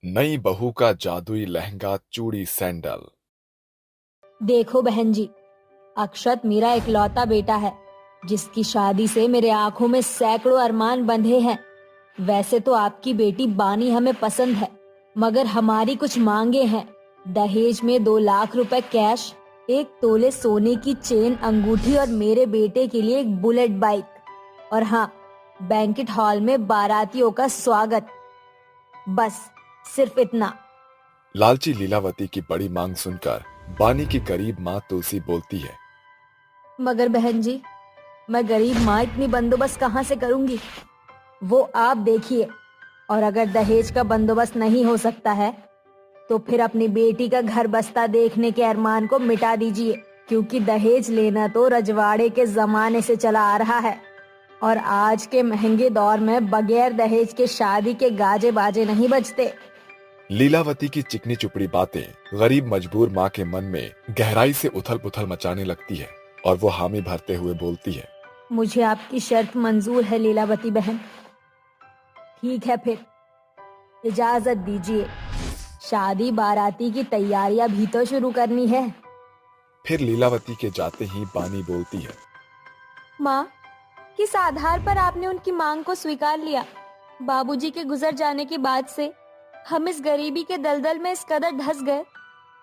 नई बहू का जादुई लहंगा चूड़ी सैंडल। देखो बहन जी, अक्षत मेरा इकलौता बेटा है जिसकी शादी से मेरे आंखों में सैकड़ों अरमान बंधे हैं। वैसे तो आपकी बेटी बानी हमें पसंद है, मगर हमारी कुछ मांगे हैं। दहेज में 2 लाख रुपए कैश, 1 तोले सोने की चेन अंगूठी और मेरे बेटे के लिए एक बुलेट बाइक। और हाँ, बैंकेट हॉल में बारातियों का स्वागत। बस सिर्फ इतना। लालची लीलावती की बड़ी मांग सुनकर बानी की गरीब माँ तुलसी बोलती है। मगर बहन जी, मैं गरीब माँ इतनी बंदोबस्त कहाँ से करूंगी? वो आप देखिए। और अगर दहेज का बंदोबस्त नहीं हो सकता है तो फिर अपनी बेटी का घर बस्ता देखने के अरमान को मिटा दीजिए, क्योंकि दहेज लेना तो रजवाड़े के जमाने से चला आ रहा है। और आज के महंगे दौर में बगैर दहेज के शादी के गाजे बाजे नहीं बजते। लीलावती की चिकनी चुपड़ी बातें गरीब मजबूर माँ के मन में गहराई से उथल पुथल मचाने लगती है और वो हामी भरते हुए बोलती है। मुझे आपकी शर्त मंजूर है लीलावती बहन। ठीक है, फिर इजाजत दीजिए। शादी बाराती की तैयारियां भी तो शुरू करनी है। फिर लीलावती के जाते ही बानी बोलती है। माँ, किस आधार पर आपने उनकी मांग को स्वीकार लिया? बाबूजी के गुजर जाने के बाद से हम इस गरीबी के दलदल में इस कदर धंस गए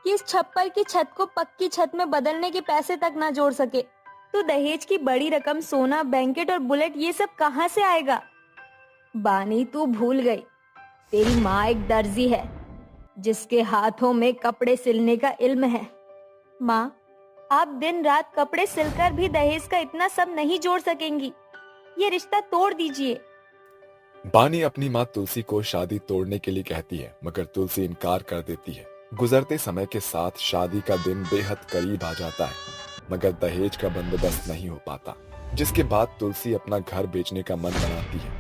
कि इस छप्पर की छत को पक्की छत में बदलने के पैसे तक ना जोड़ सके। तो दहेज की बड़ी रकम, सोना, बैंकेट और बुलेट, ये सब कहाँ से आएगा? बानी, तू भूल गई, तेरी माँ एक दर्जी है जिसके हाथों में कपड़े सिलने का इल्म है। माँ, आप दिन रात कपड़े सिलकर भी दहेज का इतना सब नहीं जोड़ सकेंगी। ये रिश्ता तोड़ दीजिए। बानी अपनी माँ तुलसी को शादी तोड़ने के लिए कहती है, मगर तुलसी इनकार कर देती है। गुजरते समय के साथ शादी का दिन बेहद करीब आ जाता है, मगर दहेज का बंदोबस्त नहीं हो पाता, जिसके बाद तुलसी अपना घर बेचने का मन बनाती है,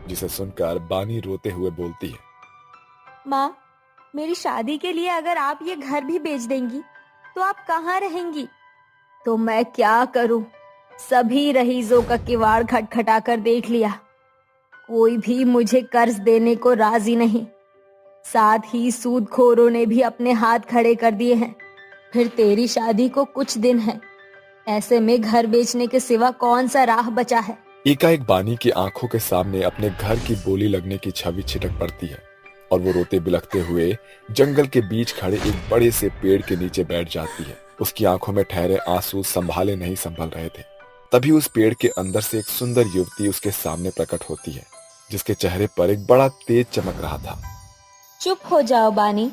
जिसे सुनकर बानी रोते हुए बोलती है। माँ, मेरी शादी के लिए अगर आप ये घर भी बेच देंगी तो आप कहाँ रहेंगी? तो मैं क्या करूं? सभी रईसों का किवाड़ खटखटा कर देख लिया, कोई भी मुझे कर्ज देने को राजी नहीं। साथ ही सूदखोरों ने भी अपने हाथ खड़े कर दिए हैं। फिर तेरी शादी को कुछ दिन है, ऐसे में घर बेचने के सिवा कौन सा राह बचा है? एकाएक बानी की आंखों के सामने अपने घर की बोली लगने की छवि छिटक पड़ती है और वो रोते बिलखते हुए जंगल के बीच खड़े एक बड़े से पेड़ के नीचे बैठ जाती है। उसकी आंखों में ठहरे आंसू संभाले नहीं संभल रहे थे। तभी उस पेड़ के अंदर से एक सुंदर युवती उसके सामने प्रकट होती है, जिसके चेहरे पर एक बड़ा तेज चमक रहा था। चुप हो जाओ बानी,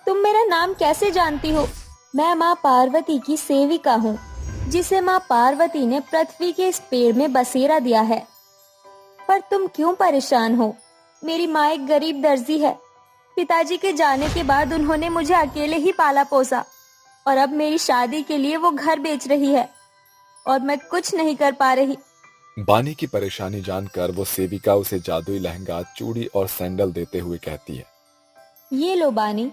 तुम मेरा नाम कैसे जानती हो? मैं माँ पार्वती की सेविका हूँ, जिसे माँ पार्वती ने पृथ्वी के इस पेड़ में बसेरा दिया है। पर तुम क्यों परेशान हो? मेरी माँ एक गरीब दर्जी है। पिताजी के जाने के बाद उन्होंने मुझे अकेले ही पाला पोसा, और अब मेरी शादी के लिए वो घर बेच रही है और मैं कुछ नहीं कर पा रही। बानी की परेशानी जानकर वो सेविका उसे जादुई लहंगा, चूड़ी और सैंडल देते हुए कहती है। ये लो बानी,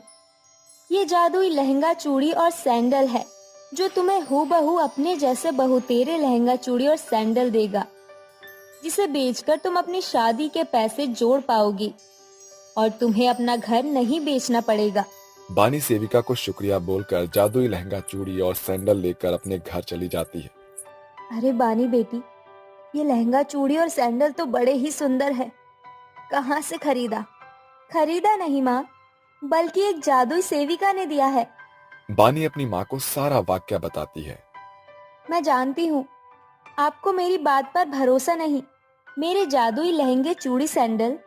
ये जादुई लहंगा, चूड़ी और सैंडल है जो तुम्हें हूबहू अपने जैसे बहुतेरे लहंगा, चूड़ी और सैंडल देगा, जिसे बेचकर तुम अपनी शादी के पैसे जोड़ पाओगी और तुम्हें अपना घर नहीं बेचना पड़ेगा। बानी सेविका को शुक्रिया बोलकर जादुई लहंगा, चूड़ी और सैंडल लेकर अपने घर चली जाती है। अरे बानी बेटी, ये लहंगा, चूड़ी और सैंडल तो बड़े ही सुंदर है। कहाँ से खरीदा? खरीदा नहीं माँ, बल्कि एक जादुई सेविका ने दिया है। बानी अपनी माँ को सारा वाक्या बताती है। मैं जानती हूँ आपको मेरी बात पर भरोसा नहीं। मेरे जादुई लहंगे, चूड़ी, सैंडल,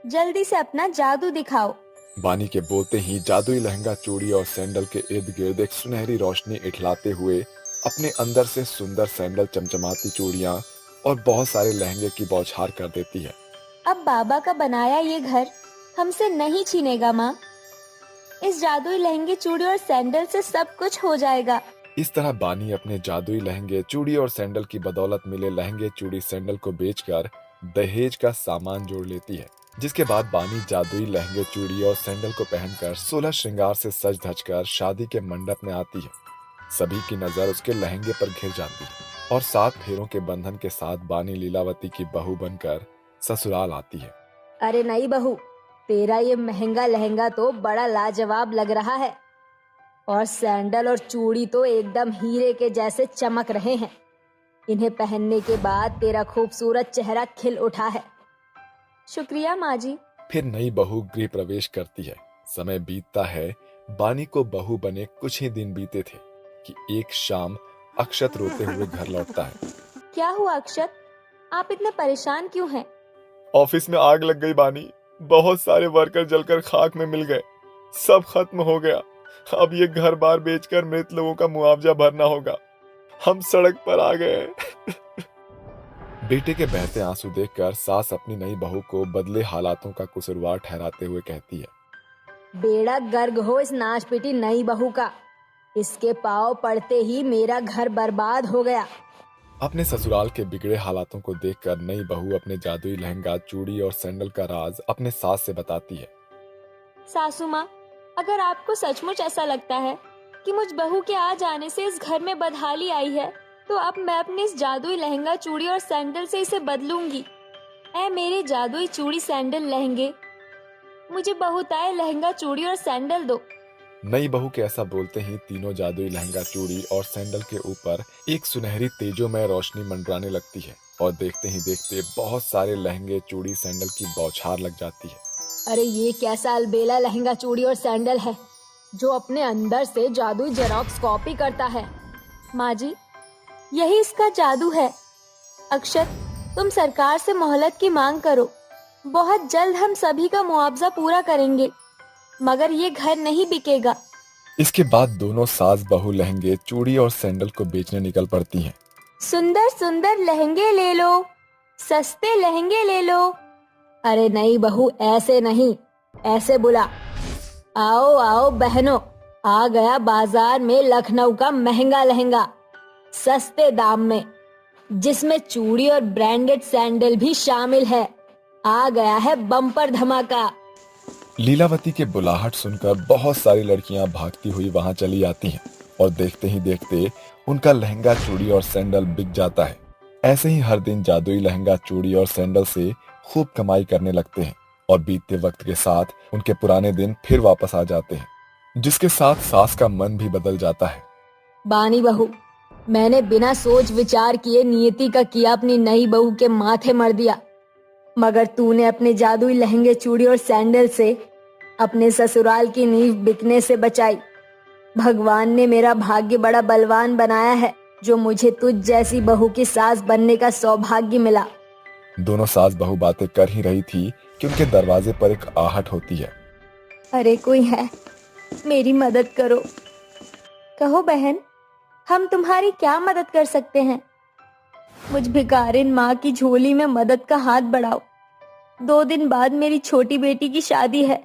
जल्दी से अपना जादू दिखाओ। बानी के बोलते ही जादुई लहंगा, चूड़ी और सैंडल के इर्द गिर्द एक सुनहरी रोशनी इठलाते हुए अपने अंदर से सुंदर सैंडल, चमचमाती चूड़ियां और बहुत सारे लहंगे की बौछार कर देती है। अब बाबा का बनाया ये घर हमसे नहीं छीनेगा माँ। इस जादुई लहंगे, चूड़ी और सैंडल से सब कुछ हो जाएगा। इस तरह बानी अपने जादुई लहंगे, चूड़ी और सैंडल की बदौलत मिले लहंगे, चूड़ी, सैंडल को बेचकर दहेज का सामान जोड़ लेती है, जिसके बाद बानी जादुई लहंगे, चूड़ी और सैंडल को पहनकर 16 श्रृंगार से सज धज कर शादी के मंडप में आती है। सभी की नजर उसके लहंगे पर घिर जाती है और 7 फेरों के बंधन के साथ बानी लीलावती की बहू बनकर ससुराल आती है। अरे नई बहू, तेरा ये महंगा लहंगा तो बड़ा लाजवाब लग रहा है और सैंडल और चूड़ी तो एकदम हीरे के जैसे चमक रहे हैं। इन्हें पहनने के बाद तेरा खूबसूरत चेहरा खिल उठा है। शुक्रिया माँ जी। फिर नई बहू गृह प्रवेश करती है। समय बीतता है। बानी को बहू बने कुछ ही दिन बीते थे कि एक शाम अक्षत रोते हुए घर लौटता है। क्या हुआ अक्षत, आप इतने परेशान क्यों हैं? ऑफिस में आग लग गई बानी। बहुत सारे वर्कर जलकर खाक में मिल गए। सब खत्म हो गया। अब ये घर बार बेचकर मृत लोगों का मुआवजा भरना होगा। हम सड़क पर आ गए। बेटे के बहते आंसू देखकर सास अपनी नई बहू को बदले हालातों का कसूरवार ठहराते हुए कहती है, बेड़ा गर्क हो इस नाशपीटी नई बहू का। इसके पांव पड़ते ही मेरा घर बर्बाद हो गया। अपने ससुराल के बिगड़े हालातों को देखकर नई बहू अपने जादुई लहंगा, चूड़ी और सैंडल का राज अपने सास से बताती है। सासू माँ, अगर आपको सचमुच ऐसा लगता है कि मुझ बहू के आ जाने से इस घर में बदहाली आई है, तो अब मैं अपने इस जादुई लहंगा, चूड़ी और सैंडल से इसे बदलूंगी। ऐ मेरे जादुई चूड़ी, सैंडल, लहंगे, मुझे बहुतायत लहंगा, चूड़ी और सैंडल दो। नई बहू के ऐसा बोलते ही तीनों जादुई लहंगा, चूड़ी और सैंडल के ऊपर एक सुनहरी तेजोमय रोशनी मंडराने लगती है और देखते ही देखते बहुत सारे लहंगे, चूड़ी, सैंडल की बौछार लग जाती है। अरे ये कैसा अलबेला लहंगा, चूड़ी और सैंडल है जो अपने अंदर से जादुई जेरॉक्स कॉपी करता है। माँ जी, यही इसका जादू है। अक्षत, तुम सरकार से मोहलत की मांग करो। बहुत जल्द हम सभी का मुआवजा पूरा करेंगे, मगर ये घर नहीं बिकेगा। इसके बाद दोनों सास बहू लहंगे, चूड़ी और सैंडल को बेचने निकल पड़ती हैं। सुंदर सुंदर लहंगे ले लो, सस्ते लहंगे ले लो। अरे नई बहू, ऐसे नहीं, ऐसे बुला। आओ आओ बहनों, आ गया बाजार में लखनऊ का महंगा लहंगा, सस्ते दाम में, जिसमें चूड़ी और ब्रांडेड सैंडल भी शामिल है। आ गया है बम्पर धमाका। लीलावती के बुलाहट सुनकर बहुत सारी लड़कियां भागती हुई वहां चली आती हैं और देखते ही देखते उनका लहंगा, चूड़ी और सैंडल बिक जाता है। ऐसे ही हर दिन जादुई लहंगा, चूड़ी और सैंडल से खूब कमाई करने लगते हैं और बीतते वक्त के साथ उनके पुराने दिन फिर वापस आ जाते हैं, जिसके साथ सास का मन भी बदल जाता है। बानी बहू, मैंने बिना सोच विचार किए नियति का किया अपनी नई बहू के माथे मर दिया, मगर तूने अपने जादुई लहंगे, चूड़ी और सैंडल से अपने ससुराल की नींव बिकने से बचाई। भगवान ने मेरा भाग्य बड़ा बलवान बनाया है, जो मुझे तुझ जैसी बहू की सास बनने का सौभाग्य मिला। दोनों सास बहू बातें कर ही रही थी कि उनके दरवाजे पर एक आहट होती है। अरे कोई है, मेरी मदद करो। कहो बहन, हम तुम्हारी क्या मदद कर सकते हैं? मुझ भिखारिन माँ की झोली में मदद का हाथ बढ़ाओ। 2 दिन बाद मेरी छोटी बेटी की शादी है।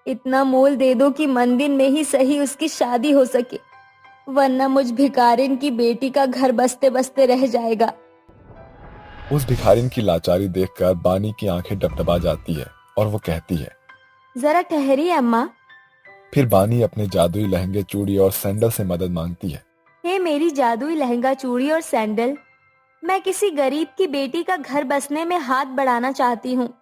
इतना मोल दे दो कि मंदिर में ही सही उसकी शादी हो सके, वरना मुझ भिखारिन की बेटी का घर बसते बसते रह जाएगा। उस भिखारिन की लाचारी देखकर बानी की आंखें डबडबा जाती है और वो कहती है, जरा ठहरिए अम्मा। फिर बानी अपने जादुई लहंगे, चूड़ी और सैंडल से मदद मांगती है। हे मेरी जादुई लहंगा, चूड़ी और सैंडल, मैं किसी गरीब की बेटी का घर बसने में हाथ बढ़ाना चाहती हूँ।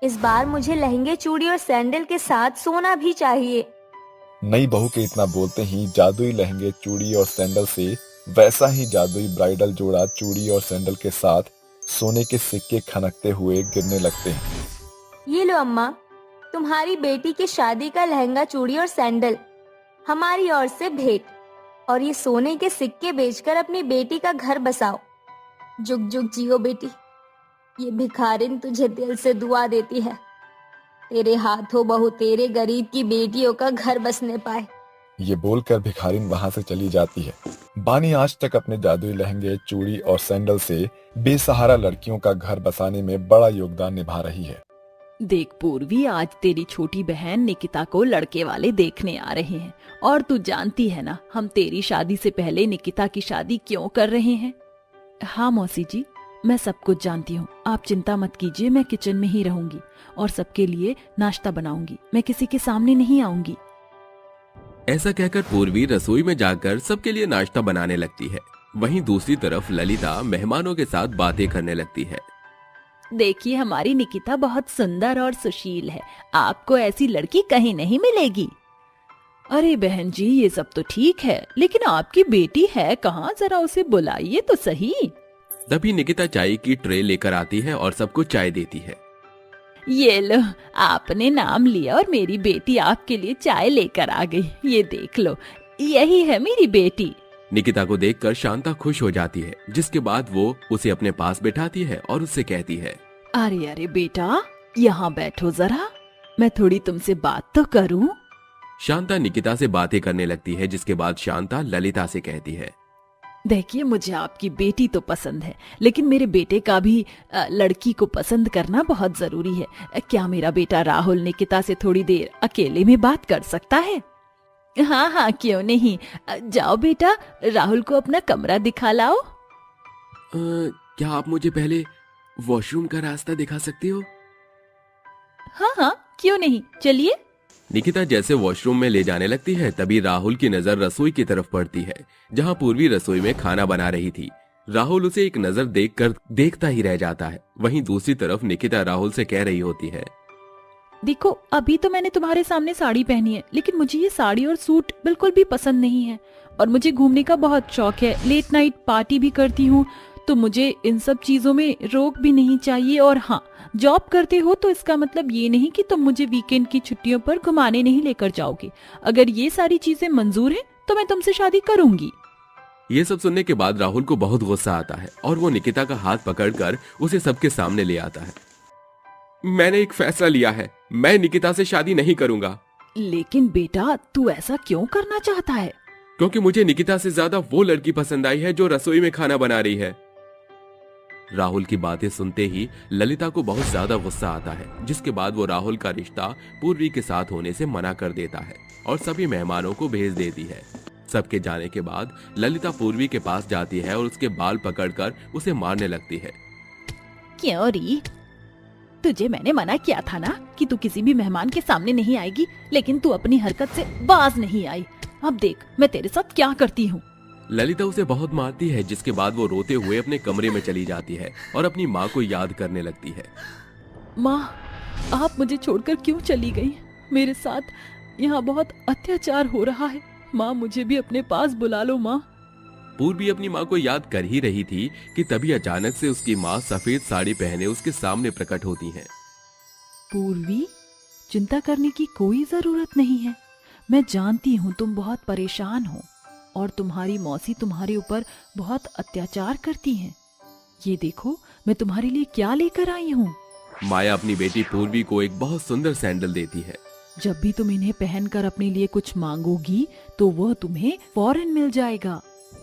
इस बार मुझे लहंगे, चूड़ी और सैंडल के साथ सोना भी चाहिए। नई बहू के इतना बोलते ही जादुई लहंगे, चूड़ी और सैंडल से वैसा ही जादुई ब्राइडल जोड़ा चूड़ी और सैंडल के साथ सोने के सिक्के खनकते हुए गिरने लगते हैं। ये लो अम्मा, तुम्हारी बेटी की शादी का लहंगा, चूड़ी और सैंडल हमारी ओर से भेंट, और ये सोने के सिक्के बेचकर अपनी बेटी का घर बसाओ। जुग जुग जियो बेटी। ये भिखारिन तुझे दिल से दुआ देती है, तेरे हाथों बहू तेरे गरीब की बेटियों का घर बसने पाए। ये बोलकर भिखारिन वहां से चली जाती है। बानी आज तक अपने जादुई लहंगे, चूड़ी और सैंडल से बेसहारा लड़कियों का घर बसाने में बड़ा योगदान निभा रही है। देख पूर्वी, आज तेरी छोटी बहन निकिता को लड़के वाले देखने आ रहे हैं, और तू जानती है ना हम तेरी शादी से पहले निकिता की शादी क्यों कर रहे हैं। हाँ मौसी जी, मैं सब कुछ जानती हूँ, आप चिंता मत कीजिए। मैं किचन में ही रहूंगी और सबके लिए नाश्ता बनाऊंगी, मैं किसी के सामने नहीं आऊंगी। ऐसा कहकर पूर्वी रसोई में जाकर सबके लिए नाश्ता बनाने लगती है। वहीं दूसरी तरफ ललिता मेहमानों के साथ बातें करने लगती है। देखिए, हमारी निकिता बहुत सुंदर और सुशील है, आपको ऐसी लड़की कहीं नहीं मिलेगी। अरे बहन जी, ये सब तो ठीक है, लेकिन आपकी बेटी है कहाँ, जरा उसे बुलाइए तो सही। तभी निकिता चाय की ट्रे लेकर आती है और सबको चाय देती है। ये लो, आपने नाम लिया और मेरी बेटी आपके लिए चाय लेकर आ गई। ये देख लो, यही है मेरी बेटी। निकिता को देखकर शांता खुश हो जाती है, जिसके बाद वो उसे अपने पास बैठाती है और उससे कहती है, अरे अरे बेटा, यहाँ बैठो जरा, मैं थोड़ी तुमसे बात तो करूं। शांता निकिता से बातें करने लगती है, जिसके बाद शांता ललिता से कहती है, देखिए, मुझे आपकी बेटी तो पसंद है, लेकिन मेरे बेटे का भी लड़की को पसंद करना बहुत जरूरी है। क्या मेरा बेटा राहुल निकिता से थोड़ी देर अकेले में बात कर सकता है? हाँ हाँ, क्यों नहीं। जाओ बेटा, राहुल को अपना कमरा दिखा लाओ। क्या आप मुझे पहले वॉशरूम का रास्ता दिखा सकती हो? हाँ हाँ, क्यों नहीं, चलिए। निकिता जैसे वॉशरूम में ले जाने लगती है, तभी राहुल की नजर रसोई की तरफ पड़ती है, जहां पूर्वी रसोई में खाना बना रही थी। राहुल उसे एक नजर देखकर देखता ही रह जाता है। वहीं दूसरी तरफ निकिता राहुल से कह रही होती है, देखो, अभी तो मैंने तुम्हारे सामने साड़ी पहनी है, लेकिन मुझे ये साड़ी और सूट बिल्कुल भी पसंद नहीं है। और मुझे घूमने का बहुत शौक है, लेट नाइट पार्टी भी करती हूँ, तो मुझे इन सब चीजों में रोक भी नहीं चाहिए। और हाँ, जॉब करते हो तो इसका मतलब ये नहीं कि तुम मुझे वीकेंड की छुट्टियों पर घुमाने नहीं लेकर जाओगे। अगर ये सारी चीजें मंजूर हैं तो मैं तुमसे शादी करूंगी। ये सब सुनने के बाद राहुल को बहुत गुस्सा आता है और वो निकिता का हाथ पकड़कर उसे सबके सामने ले आता है। मैंने एक फैसला लिया है, मैं निकिता से शादी नहीं करूंगा। लेकिन बेटा, तू ऐसा क्यों करना चाहता है? क्योंकि मुझे निकिता से ज्यादा वो लड़की पसंद आई है जो रसोई में खाना बना रही है। राहुल की बातें सुनते ही ललिता को बहुत ज्यादा गुस्सा आता है, जिसके बाद वो राहुल का रिश्ता पूर्वी के साथ होने से मना कर देता है और सभी मेहमानों को भेज देती है। सबके जाने के बाद ललिता पूर्वी के पास जाती है और उसके बाल पकड़कर उसे मारने लगती है। क्यों री? तुझे मैंने मना किया था ना कि तू किसी भी मेहमान के सामने नहीं आएगी, लेकिन तू अपनी हरकत से बाज नहीं आई। अब देख मैं तेरे साथ क्या करती हूँ। ललिता उसे बहुत मारती है, जिसके बाद वो रोते हुए अपने कमरे में चली जाती है और अपनी माँ को याद करने लगती है। माँ, आप मुझे छोड़कर क्यों चली गई? मेरे साथ यहाँ बहुत अत्याचार हो रहा है। माँ, मुझे भी अपने पास बुला लो माँ। पूर्वी अपनी माँ को याद कर ही रही थी कि तभी अचानक से उसकी माँ सफेद साड़ी पहने उसके सामने प्रकट होती है। पूर्वी, चिंता करने की कोई जरूरत नहीं है। मैं जानती हूँ तुम बहुत परेशान हो और तुम्हारी मौसी तुम्हारे ऊपर बहुत अत्याचार करती हैं। ये देखो, मैं तुम्हारे लिए क्या लेकर आई हूँ। माया अपनी बेटी पूर्वी को एक बहुत सुंदर सैंडल देती है। जब भी तुम इन्हें पहनकर अपने लिए कुछ मांगोगी तो वह तुम्हें फौरन मिल जाएगा।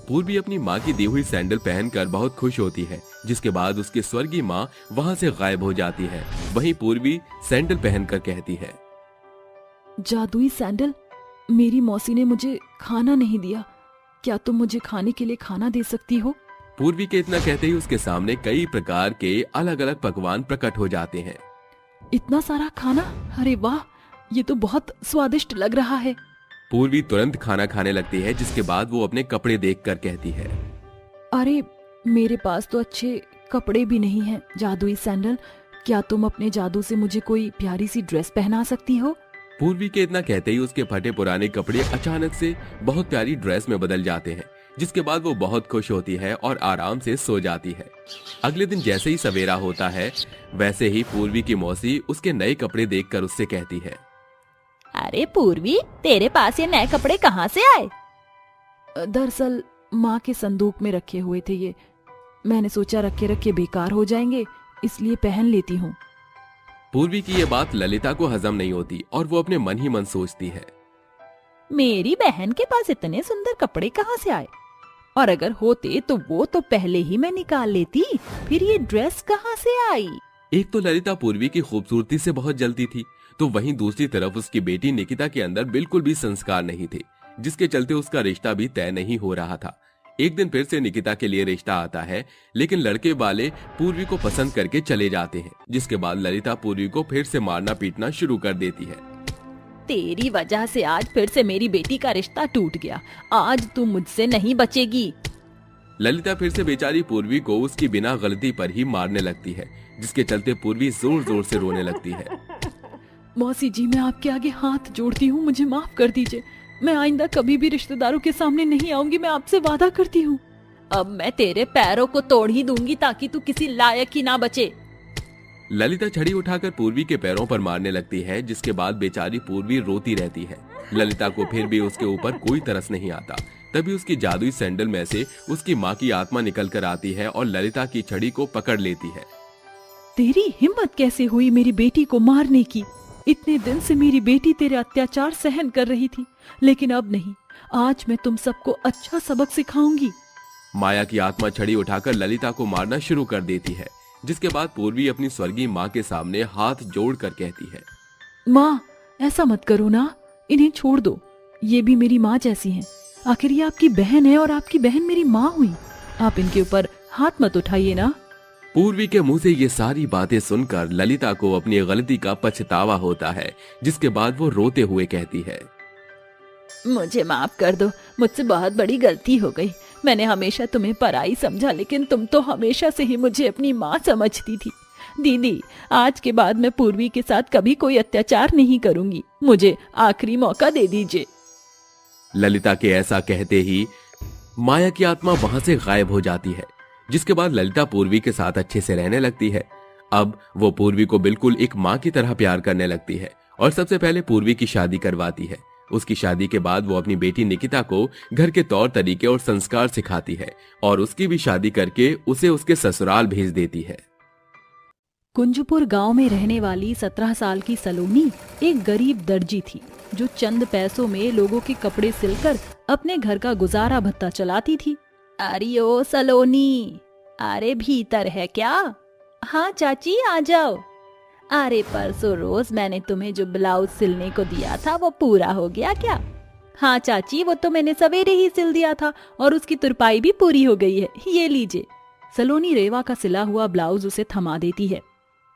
पूर्वी अपनी माँ की दी हुई सैंडल पहनकर बहुत खुश होती है, जिसके बाद उसकी स्वर्गीय माँ वहाँ से गायब हो जाती है। वहीं पूर्वी सैंडल पहनकर कहती है, जादुई सैंडल, मेरी मौसी ने मुझे खाना नहीं दिया, क्या तुम मुझे खाने के लिए खाना दे सकती हो? पूर्वी के इतना कहते ही उसके सामने कई प्रकार के अलग अलग पकवान प्रकट हो जाते हैं। इतना सारा खाना, अरे वाह, ये तो बहुत स्वादिष्ट लग रहा है। पूर्वी तुरंत खाना खाने लगती है, जिसके बाद वो अपने कपड़े देखकर कहती है, अरे मेरे पास तो अच्छे कपड़े भी नहीं हैं। जादुई सैंडल, क्या तुम अपने जादू से मुझे कोई प्यारी सी ड्रेस पहना सकती हो? पूर्वी के इतना कहते ही उसके फटे पुराने कपड़े अचानक से बहुत प्यारी ड्रेस में बदल जाते हैं, जिसके बाद वो बहुत खुश होती है और आराम से सो जाती है। अगले दिन जैसे ही सवेरा होता है, वैसे ही पूर्वी की मौसी उसके नए कपड़े देखकर उससे कहती है, अरे पूर्वी, तेरे पास ये नए कपड़े कहाँ से आए? दरअसल माँ के संदूक में रखे हुए थे ये। मैंने सोचा रखे रखे बेकार हो जाएंगे, इसलिए पहन लेती हूँ। पूर्वी की ये बात ललिता को हजम नहीं होती और वो अपने मन ही मन सोचती है, मेरी बहन के पास इतने सुंदर कपड़े कहाँ से आए? और अगर होते तो वो तो पहले ही मैं निकाल लेती, फिर ये ड्रेस कहाँ से आई? एक तो ललिता पूर्वी की खूबसूरती से बहुत जलती थी, तो वहीं दूसरी तरफ उसकी बेटी निकिता के अंदर बिल्कुल भी संस्कार नहीं थे, जिसके चलते उसका रिश्ता भी तय नहीं हो रहा था। एक दिन फिर से निकिता के लिए रिश्ता आता है, लेकिन लड़के वाले पूर्वी को पसंद करके चले जाते हैं, जिसके बाद ललिता पूर्वी को फिर से मारना पीटना शुरू कर देती है। तेरी वजह से आज फिर से मेरी बेटी का रिश्ता टूट गया। आज तू मुझसे नहीं बचेगी। ललिता फिर से बेचारी पूर्वी को उसकी बिना गलती पर ही मारने लगती है, जिसके चलते पूर्वी जोर जोर से रोने लगती है। मौसी जी, मैं आपके आगे हाथ जोड़ती हूँ, मुझे माफ कर दीजिए। मैं आइंदा कभी भी रिश्तेदारों के सामने नहीं आऊंगी, मैं आपसे वादा करती हूँ। अब मैं तेरे पैरों को तोड़ ही दूंगी ताकि तू किसी लायक ही ना बचे। ललिता छड़ी उठाकर पूर्वी के पैरों पर मारने लगती है, जिसके बाद बेचारी पूर्वी रोती रहती है। ललिता को फिर भी उसके ऊपर कोई तरस नहीं आता। तभी उसकी जादुई सैंडल में से उसकी माँ की आत्मा निकल कर आती है और ललिता की छड़ी को पकड़ लेती है। तेरी हिम्मत कैसे हुई मेरी बेटी को मारने की? इतने दिन से मेरी बेटी तेरे अत्याचार सहन कर रही थी, लेकिन अब नहीं। आज मैं तुम सबको अच्छा सबक सिखाऊंगी। माया की आत्मा छड़ी उठाकर ललिता को मारना शुरू कर देती है, जिसके बाद पूर्वी अपनी स्वर्गीय माँ के सामने हाथ जोड़कर कहती है, माँ, ऐसा मत करो ना, इन्हें छोड़ दो। ये भी मेरी माँ जैसी हैं। आखिर ये आपकी बहन है और आपकी बहन मेरी माँ हुई। आप इनके ऊपर हाथ मत उठाइए ना। पूर्वी के मुंह से ये सारी बातें सुनकर ललिता को अपनी गलती का पछतावा होता है, जिसके बाद वो रोते हुए कहती है, मुझे माफ कर दो, मुझसे बहुत बड़ी गलती हो गई। मैंने हमेशा तुम्हें पराई समझा, लेकिन तुम तो हमेशा से ही मुझे अपनी माँ समझती थी। दीदी, आज के बाद मैं पूर्वी के साथ कभी कोई अत्याचार नहीं करूंगी। मुझे आखिरी मौका दे दीजिए। ललिता के ऐसा कहते ही माया की आत्मा वहां से गायब हो जाती है, जिसके बाद ललिता पूर्वी के साथ अच्छे से रहने लगती है। अब वो पूर्वी को बिल्कुल एक माँ की तरह प्यार करने लगती है और सबसे पहले पूर्वी की शादी करवाती है। उसकी शादी के बाद वो अपनी बेटी निकिता को घर के तौर तरीके और संस्कार सिखाती है और उसकी भी शादी करके उसे उसके ससुराल भेज देती है। कुंजपुर गांव में रहने वाली 17 साल की सलोनी एक गरीब दर्जी थी, जो चंद पैसों में लोगों के कपड़े सिलकर अपने घर का गुजारा भत्ता चलाती थी। अरे ओ सलोनी, अरे भीतर है क्या? हाँ चाची, आ जाओ। अरे परसों रोज मैंने तुम्हें जो ब्लाउज सिलने को दिया था वो पूरा हो गया क्या? हाँ चाची, वो तो मैंने सवेरे ही सिल दिया था और उसकी तुरपाई भी पूरी हो गई है। ये लीजिए। सलोनी रेवा का सिला हुआ ब्लाउज उसे थमा देती है।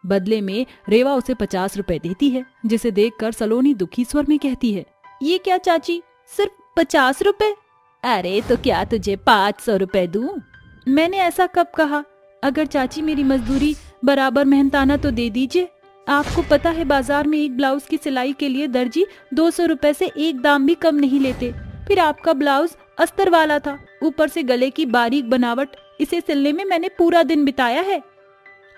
बदले में रेवा उसे 50 रुपए देती है, जिसे देखकर सलोनी दुखी स्वर में कहती है, ये क्या चाची, सिर्फ 50 रुपए? अरे तो क्या तुझे 500 रुपए दूं? मैंने ऐसा कब कहा? अगर चाची मेरी मजदूरी बराबर मेहनताना तो दे दीजिए। आपको पता है बाजार में एक ब्लाउज की सिलाई के लिए दर्जी 200 रुपए से एक दाम भी कम नहीं लेते। फिर आपका ब्लाउज अस्तर वाला था, ऊपर से गले की बारीक बनावट, इसे सिलने में मैंने पूरा दिन बिताया है।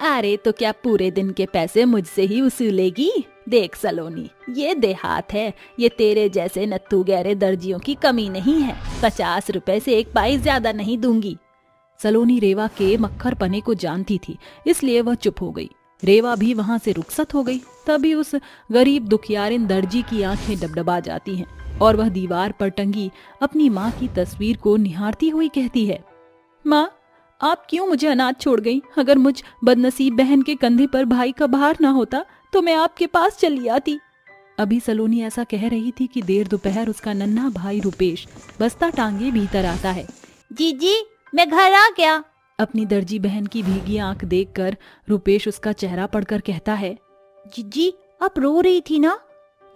अरे तो क्या पूरे दिन के पैसे मुझसे ही वसूलेगी? देख सलोनी, ये देहात है, ये तेरे जैसे नत्थू गहरे दर्जियों की कमी नहीं है। 50 रुपए से एक पाई ज्यादा नहीं दूंगी। सलोनी रेवा के मक्खर पने को जानती थी, इसलिए वह चुप हो गई। रेवा भी वहां से रुखसत हो गई। तभी उस गरीब दुखियारिन दर्जी की आंखें डबडबा जाती हैं और वह दीवार पर टंगी अपनी माँ की तस्वीर को निहारती हुई कहती है, माँ, आप क्यों मुझे अनाथ छोड़ गई? अगर मुझ बदनसीब बहन के कंधे पर भाई का भार ना होता तो मैं आपके पास चली आती। अभी सलोनी ऐसा कह रही थी कि देर दोपहर उसका नन्हा भाई रुपेश बस्ता टांगे भीतर आता है। जीजी, मैं घर आ गया। अपनी दर्जी बहन की भीगी आंख देखकर रुपेश उसका चेहरा पढ़कर कहता है, जीजी, आप रो रही थी ना?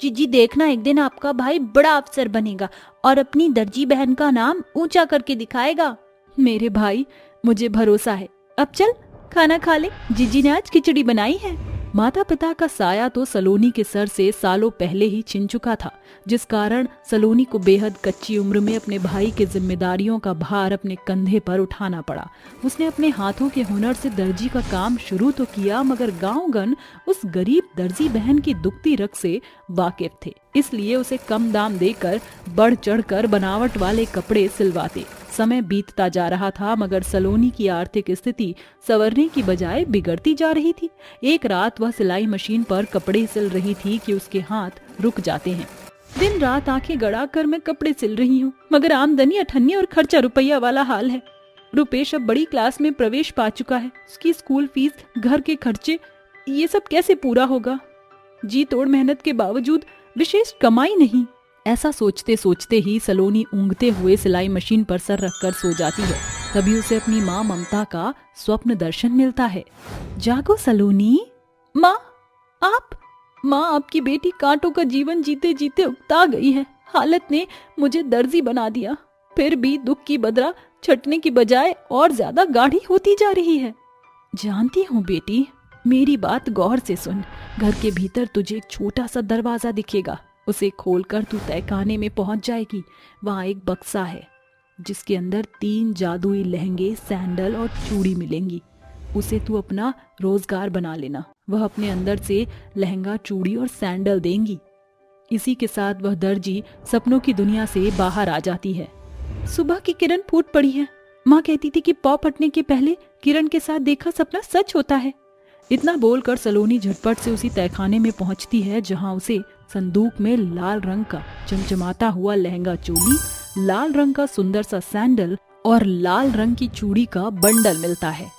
जीजी, देखना एक दिन आपका भाई बड़ा अफसर बनेगा और अपनी दर्जी बहन का नाम ऊंचा करके दिखाएगा। मेरे भाई, मुझे भरोसा है। अब चल खाना खा ले, जीजी ने आज खिचड़ी बनाई है। माता पिता का साया तो सलोनी के सर से सालों पहले ही छिन चुका था, जिस कारण सलोनी को बेहद कच्ची उम्र में अपने भाई के जिम्मेदारियों का भार अपने कंधे पर उठाना पड़ा। उसने अपने हाथों के हुनर से दर्जी का काम शुरू तो किया, मगर गांवगन उस गरीब दर्जी बहन की दुखती रग से वाकिफ थे, इसलिए उसे कम दाम देकर बढ़ चढ़कर बनावट वाले कपड़े सिलवाते। समय बीतता जा रहा था, मगर सलोनी की आर्थिक स्थिति संवरने की बजाय बिगड़ती जा रही थी। एक रात वह सिलाई मशीन पर कपड़े सिल रही थी कि उसके हाथ रुक जाते हैं। दिन रात आंखें गड़ाकर मैं कपड़े सिल रही हूँ, मगर आमदनी अठन्नी और खर्चा रुपया वाला हाल है। रुपेश अब बड़ी क्लास में प्रवेश पा चुका है, उसकी स्कूल फीस, घर के खर्चे, ये सब कैसे पूरा होगा? जी तोड़ मेहनत के बावजूद विशेष कमाई नहीं। ऐसा सोचते सोचते ही सलोनी ऊँघते हुए सिलाई मशीन पर सर रखकर सो जाती है। तभी उसे अपनी माँ ममता का स्वप्न दर्शन मिलता है। जागो सलोनी। माँ, आप? माँ, आपकी बेटी कांटों का जीवन जीते जीते उकता गई है। हालत ने मुझे दर्जी बना दिया, फिर भी दुख की बदरा छटने की बजाय और ज्यादा गाढ़ी होती जा रही है। जानती हूँ बेटी, मेरी बात गौर से सुन। घर के भीतर तुझे एक छोटा सा दरवाजा दिखेगा, उसे खोलकर तू तहखाने में पहुंच जाएगी। वहाँ एक बक्सा है जिसके अंदर 3 जादुई लहंगे, सैंडल और चूड़ी मिलेंगी। उसे तू अपना रोजगार बना लेना। वह अपने अंदर से लहंगा, चूड़ी और सैंडल देंगी। इसी के साथ वह दर्जी सपनों की दुनिया से बाहर आ जाती है। सुबह की किरण फूट पड़ी है। माँ कहती थी कि पौ फटने के पहले किरण के साथ देखा सपना सच होता है। इतना बोलकर सलोनी झटपट से उसी तहखाने में पहुंचती है जहां उसे संदूक में लाल रंग का चमचमाता हुआ लहंगा, चोली, लाल रंग का सुंदर सा सैंडल और लाल रंग की चूड़ी का बंडल मिलता है।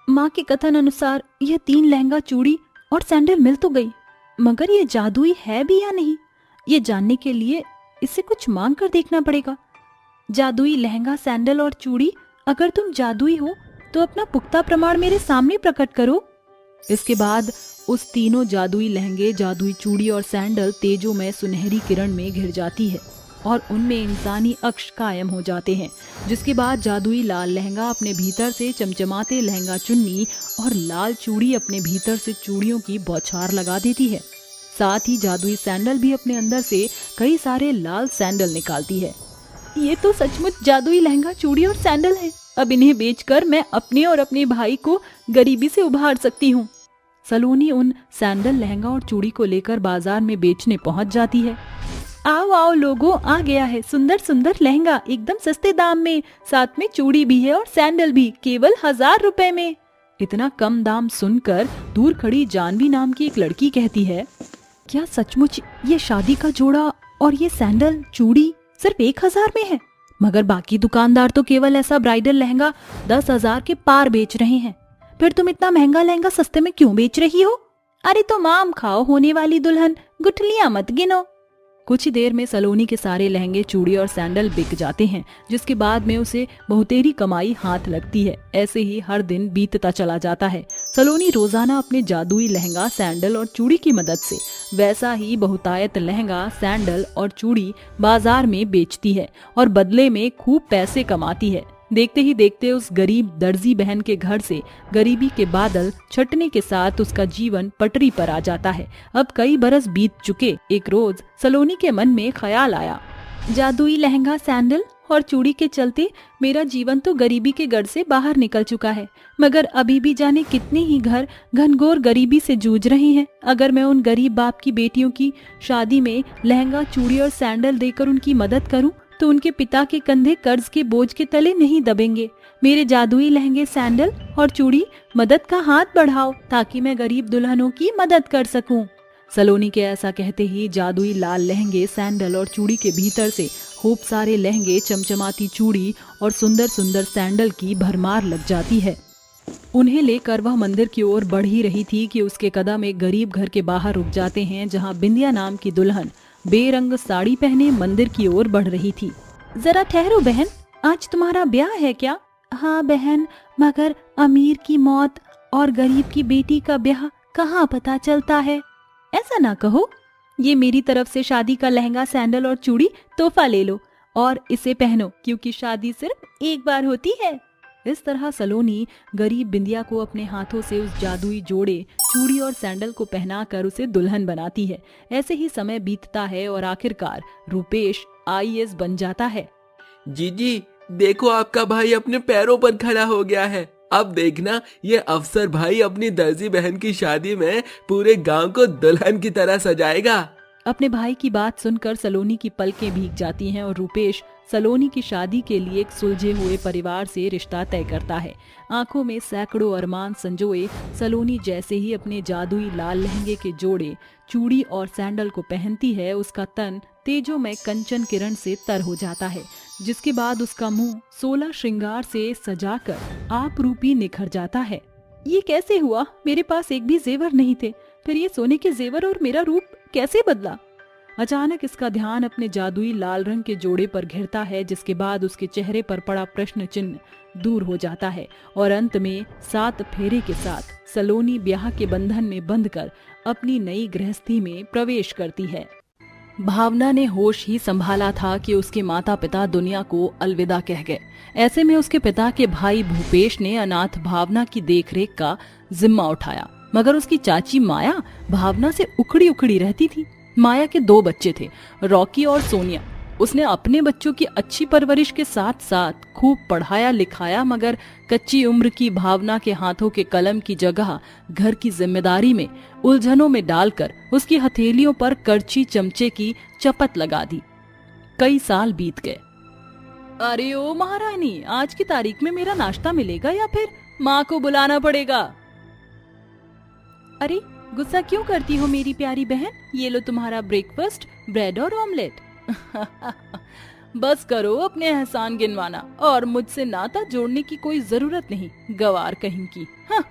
माँ के कथन अनुसार यह 3 लहंगा, चूड़ी और सैंडल मिल तो गई, मगर ये जादुई है भी या नहीं, ये जानने के लिए इसे कुछ मांग कर देखना पड़ेगा। जादुई लहंगा, सैंडल और चूड़ी, अगर तुम जादुई हो तो अपना पुख्ता प्रमाण मेरे सामने प्रकट करो। इसके बाद उस तीनों जादुई लहंगे, जादुई चूड़ी और सैंडल तेजों में सुनहरी किरण में घिर जाती है और उनमें इंसानी अक्ष कायम हो जाते हैं। जिसके बाद जादुई लाल लहंगा अपने भीतर से चमचमाते लहंगा चुन्नी और लाल चूड़ी अपने भीतर से चूड़ियों की बौछार लगा देती है। साथ ही जादुई सैंडल भी अपने अंदर से कई सारे लाल सैंडल निकालती है। ये तो सचमुच जादुई लहंगा, चूड़ी और सैंडल है। अब इन्हें बेचकर मैं अपने और अपने भाई को गरीबी से उभार सकती हूँ। सलोनी उन सैंडल, लहंगा और चूड़ी को लेकर बाजार में बेचने पहुँच जाती है। आओ आओ लोगों, आ गया है सुंदर सुंदर लहंगा, एकदम सस्ते दाम में, साथ में चूड़ी भी है और सैंडल भी, केवल 1000 रुपए में। इतना कम दाम सुनकर दूर खड़ी जानवी नाम की एक लड़की कहती है, क्या सचमुच ये शादी का जोड़ा और ये सैंडल, चूड़ी सिर्फ 1000 में है? मगर बाकी दुकानदार तो केवल ऐसा ब्राइडल लहंगा 10,000 के पार बेच रहे हैं। फिर तुम इतना महंगा लहंगा सस्ते में क्यों बेच रही हो? अरे तो माम खाओ होने वाली दुल्हन, गुठलियां मत गिनो। कुछ ही देर में सलोनी के सारे लहंगे, चूड़ी और सैंडल बिक जाते हैं, जिसके बाद में उसे बहुतेरी कमाई हाथ लगती है। ऐसे ही हर दिन बीतता चला जाता है। सलोनी रोजाना अपने जादुई लहंगा, सैंडल और चूड़ी की मदद से वैसा ही बहुतायत लहंगा, सैंडल और चूड़ी बाजार में बेचती है और बदले में खूब पैसे कमाती है। देखते ही देखते उस गरीब दर्जी बहन के घर से गरीबी के बादल छटने के साथ उसका जीवन पटरी पर आ जाता है। अब कई बरस बीत चुके। एक रोज सलोनी के मन में ख्याल आया, जादुई लहंगा, सैंडल और चूड़ी के चलते मेरा जीवन तो गरीबी के गढ़ से बाहर निकल चुका है, मगर अभी भी जाने कितने ही घर घनघोर गरीबी से जूझ रहे हैं। अगर मैं उन गरीब बाप की बेटियों की शादी में लहंगा, चूड़ी और सैंडल देकर उनकी मदद करूं तो उनके पिता के कंधे कर्ज के बोझ के तले नहीं दबेंगे। मेरे जादुई लहंगे, सैंडल और चूड़ी मदद का हाथ बढ़ाओ ताकि मैं गरीब दुल्हनों की मदद कर सकूं। सलोनी के ऐसा कहते ही जादुई लाल लहंगे, सैंडल और चूड़ी के भीतर से खूब सारे लहंगे, चमचमाती चूड़ी और सुंदर सुंदर सैंडल की भरमार लग जाती है। उन्हें लेकर वह मंदिर की ओर बढ़ ही रही थी कि उसके कदम एक गरीब घर के बाहर रुक जाते हैं, जहां बिंदिया नाम की दुल्हन बेरंग साड़ी पहने मंदिर की ओर बढ़ रही थी। जरा ठहरो बहन, आज तुम्हारा ब्याह है क्या? हाँ बहन, मगर अमीर की मौत और गरीब की बेटी का ब्याह कहाँ पता चलता है। ऐसा ना कहो, ये मेरी तरफ से शादी का लहंगा, सैंडल और चूड़ी तोहफा ले लो और इसे पहनो, क्योंकि शादी सिर्फ एक बार होती है। इस तरह सलोनी गरीब बिंदिया को अपने हाथों से उस जादुई जोड़े, चूड़ी और सैंडल को पहनाकर उसे दुल्हन बनाती है। ऐसे ही समय बीतता है और आखिरकार रूपेश IAS बन जाता है। जीजी देखो, आपका भाई अपने पैरों पर खड़ा हो गया है। अब देखना, ये अफसर भाई अपनी दर्जी बहन की शादी में पूरे गांव को दुल्हन की तरह सजाएगा। अपने भाई की बात सुनकर सलोनी की पलकें भीग जाती हैं और रूपेश सलोनी की शादी के लिए एक सुलझे हुए परिवार से रिश्ता तय करता है। आंखों में सैकड़ों अरमान संजोए सलोनी जैसे ही अपने जादुई लाल लहंगे के जोड़े, चूड़ी और सैंडल को पहनती है, उसका तन तेजों में कंचन किरण से तर हो जाता है, जिसके बाद उसका मुंह 16 श्रृंगार से सजाकर आप रूपी निखर जाता है। ये कैसे हुआ? मेरे पास एक भी जेवर नहीं थे, फिर ये सोने के जेवर और मेरा रूप कैसे बदला? अचानक इसका ध्यान अपने जादुई लाल रंग के जोड़े पर घिरता है, जिसके बाद उसके चेहरे पर पड़ा प्रश्न चिन्ह दूर हो जाता है और अंत में 7 फेरे के साथ सलोनी ब्याह के बंधन में बंधकर अपनी नई गृहस्थी में प्रवेश करती है। भावना ने होश ही संभाला था कि उसके माता पिता दुनिया को अलविदा कह गए। ऐसे में उसके पिता के भाई भूपेश ने अनाथ भावना की देखरेख का जिम्मा उठाया, मगर उसकी चाची माया भावना से उखड़ी उखड़ी रहती थी। माया के 2 बच्चे थे, रॉकी और सोनिया। उसने अपने बच्चों की अच्छी परवरिश के साथ साथ खूब पढ़ाया लिखाया, मगर कच्ची उम्र की भावना के हाथों के कलम की जगह घर की जिम्मेदारी में उलझनों में डालकर उसकी हथेलियों पर करची चमचे की चपत लगा दी। कई साल बीत गए। अरे ओ महारानी, आज की तारीख में मेरा नाश्ता मिलेगा या फिर माँ को बुलाना पड़ेगा? अरे गुस्सा क्यों करती हो मेरी प्यारी बहन? ये लो तुम्हारा ब्रेकफास्ट, ब्रेड और ऑमलेट। बस करो अपने एहसान गिनवाना, और मुझसे नाता जोड़ने की कोई जरूरत नहीं, गवार कहीं की। हाँ।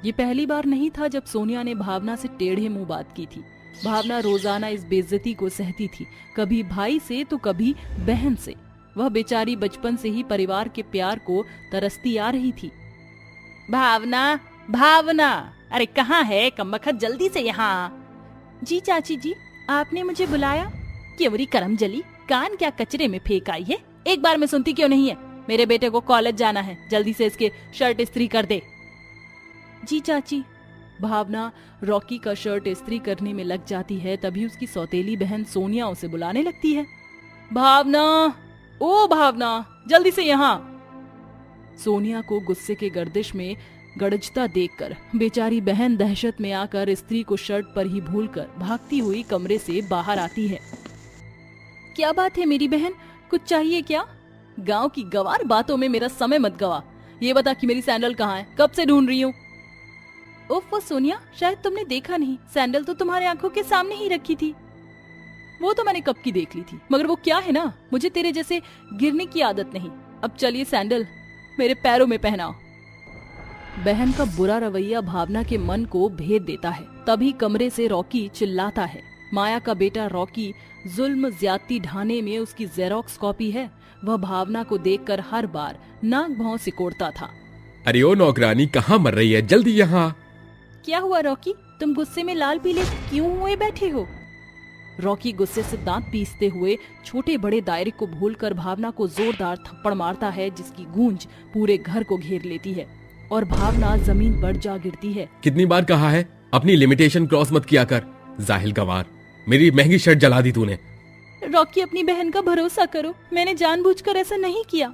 ये पहली बार नहीं था जब सोनिया ने भावना से टेढ़े मुंह बात की थी। भावना रोजाना इस बेइज्जती को सहती थी, कभी भाई से तो कभी बहन से। वह बेचारी बचपन से ही परिवार के प्यार को तरसती आ रही थी। भावना, भावना, अरे कहाँ है कमबख्त, जल्दी से यहाँ। जी चाची जी, आपने मुझे बुलाया? केवरी करम जली, कान क्या कचरे में फेंक आई है? एक बार में सुनती क्यों नहीं है? मेरे बेटे को कॉलेज जाना है, जल्दी से इसके शर्ट इस्त्री कर दे। जी चाची। भावना रॉकी का शर्ट इस्त्री करने में लग जाती है, तभी उसकी सौतेली बहन सोनिया उसे बुलाने लगती है। भावना, ओ भावना, जल्दी से यहाँ। सोनिया को गुस्से के गर्दिश में गड़जता देखकर बेचारी बहन दहशत में आकर स्त्री को शर्ट पर ही भूलकर भागती हुई कमरे से बाहर आती है। क्या बात है मेरी बहन, कुछ चाहिए क्या? गांव की गवार बातों में मेरा समय मत गवा। ये बता कि मेरी सैंडल कहाँ है, कब से ढूंढ रही हूँ। ओफ सोनिया, शायद तुमने देखा नहीं, सैंडल तो तुम्हारे आंखों के सामने ही रखी थी। वो तो मैंने कब की देख ली थी, मगर वो क्या है ना, मुझे तेरे जैसे गिरने की आदत नहीं। अब चलिए सैंडल मेरे पैरों में पहनाओ। बहन का बुरा रवैया भावना के मन को भेद देता है। तभी कमरे से रॉकी चिल्लाता है। माया का बेटा रॉकी जुल्म ज्यादती ढाने में उसकी जेरोक्स कॉपी है। वह भावना को देखकर हर बार नाक भौं सिकोड़ता था। अरे ओ नौकरानी, कहाँ मर रही है, जल्दी यहाँ। क्या हुआ रॉकी, तुम गुस्से में लाल पीले क्यों हुए बैठे हो? रॉकी गुस्से से दांत पीसते हुए छोटे बड़े दायरे को भूलकर भावना को जोरदार थप्पड़ मारता है, जिसकी गूंज पूरे घर को घेर लेती है और भावना जमीन पर जा गिरती है। कितनी बार कहा है अपनी लिमिटेशन क्रॉस मत किया कर, जाहिल गवार, मेरी महंगी शर्ट जला दी तूने। रॉकी, अपनी बहन का भरोसा करो, मैंने जानबूझकर ऐसा नहीं किया।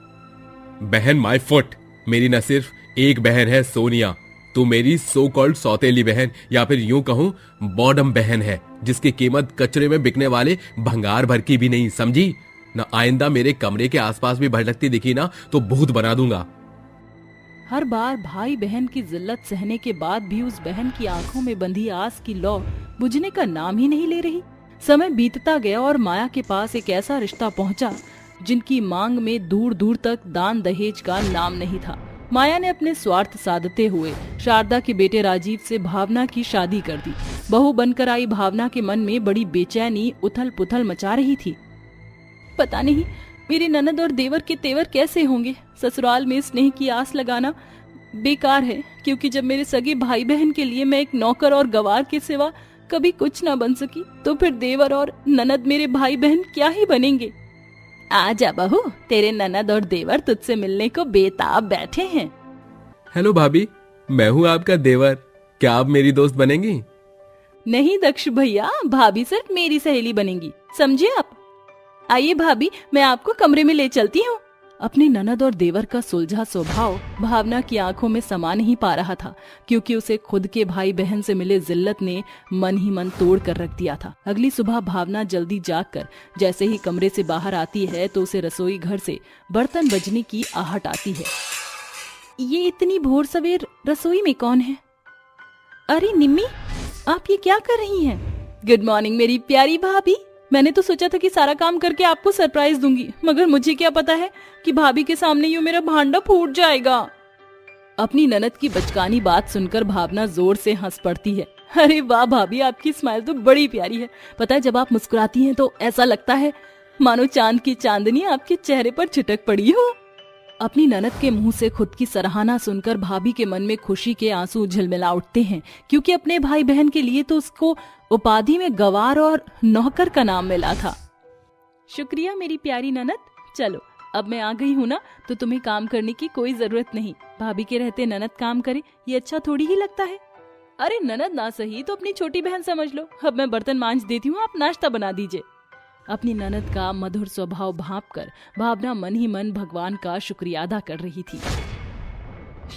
बहन माय फुट, मेरी न सिर्फ एक बहन है सोनिया, तू मेरी सो कॉल्ड सौतेली बहन या फिर यूं कहूं बॉडम बहन है, जिसकी कीमत कचरे में बिकने वाले भंगार भर की भी नहीं, समझी न? आइंदा मेरे कमरे के आसपास भी भटकती दिखी ना तो भूत बना दूंगा। हर बार भाई बहन की जिल्लत सहने के बाद भी उस बहन की आंखों में बंधी आस की लौ बुझने का नाम ही नहीं ले रही। समय बीतता गया और माया के पास एक ऐसा रिश्ता पहुंचा जिनकी मांग में दूर दूर तक दान दहेज का नाम नहीं था। माया ने अपने स्वार्थ साधते हुए शारदा के बेटे राजीव से भावना की शादी कर दी। बहू बनकर आई भावना के मन में बड़ी बेचैनी उथल पुथल मचा रही थी। पता नहीं मेरे ननद और देवर के तेवर कैसे होंगे। ससुराल में स्नेह की आस लगाना बेकार है, क्योंकि जब मेरे सगे भाई बहन के लिए मैं एक नौकर और गवार के सिवा कभी कुछ ना बन सकी, तो फिर देवर और ननद मेरे भाई बहन क्या ही बनेंगे। आजा बहू, तेरे ननद और देवर तुझसे मिलने को बेताब बैठे हैं। हेलो भाभी, मैं हूँ आपका देवर, क्या आप मेरी दोस्त बनेंगी? नहीं दक्ष भैया, भाभी सिर्फ मेरी सहेली बनेंगी, समझे आप? आइए भाभी, मैं आपको कमरे में ले चलती हूँ। अपने ननद और देवर का सुलझा स्वभाव भावना की आंखों में समा नहीं पा रहा था, क्योंकि उसे खुद के भाई बहन से मिले जिल्लत ने मन ही मन तोड़ कर रख दिया था। अगली सुबह भावना जल्दी जागकर जैसे ही कमरे से बाहर आती है तो उसे रसोई घर से बर्तन बजने की आहट आती है। ये इतनी भोर सवेर रसोई में कौन है? अरे निम्मी, आप ये क्या कर रही हैं? गुड मॉर्निंग मेरी प्यारी भाभी। मैंने तो सोचा था कि सारा काम करके आपको सरप्राइज दूंगी, मगर मुझे क्या पता है कि भाभी के सामने यूं मेरा भांडा फूट जाएगा। अपनी ननद की बचकानी बात सुनकर भावना जोर से हंस पड़ती है। अरे वाह भाभी, आपकी स्माइल तो बड़ी प्यारी है। पता है, जब आप मुस्कुराती हैं तो ऐसा लगता है मानो चांद की चांदनी आपके चेहरे पर छिटक पड़ी हो। अपनी ननद के मुंह से खुद की सराहना सुनकर भाभी के मन में खुशी के आंसू झिलमिला उठते हैं, क्योंकि अपने भाई बहन के लिए तो उसको उपाधि में गवार और नौकर का नाम मिला था। शुक्रिया मेरी प्यारी ननद। चलो अब मैं आ गई हूँ ना, तो तुम्हें काम करने की कोई जरूरत नहीं। भाभी के रहते ननद काम करे, ये अच्छा थोड़ी ही लगता है। अरे ननद ना सही तो अपनी छोटी बहन समझ लो। अब मैं बर्तन मांज देती हूँ, आप नाश्ता बना दीजिए। अपनी ननद का मधुर स्वभाव भांपकर भावना मन ही मन भगवान का शुक्रिया अदा कर रही थी।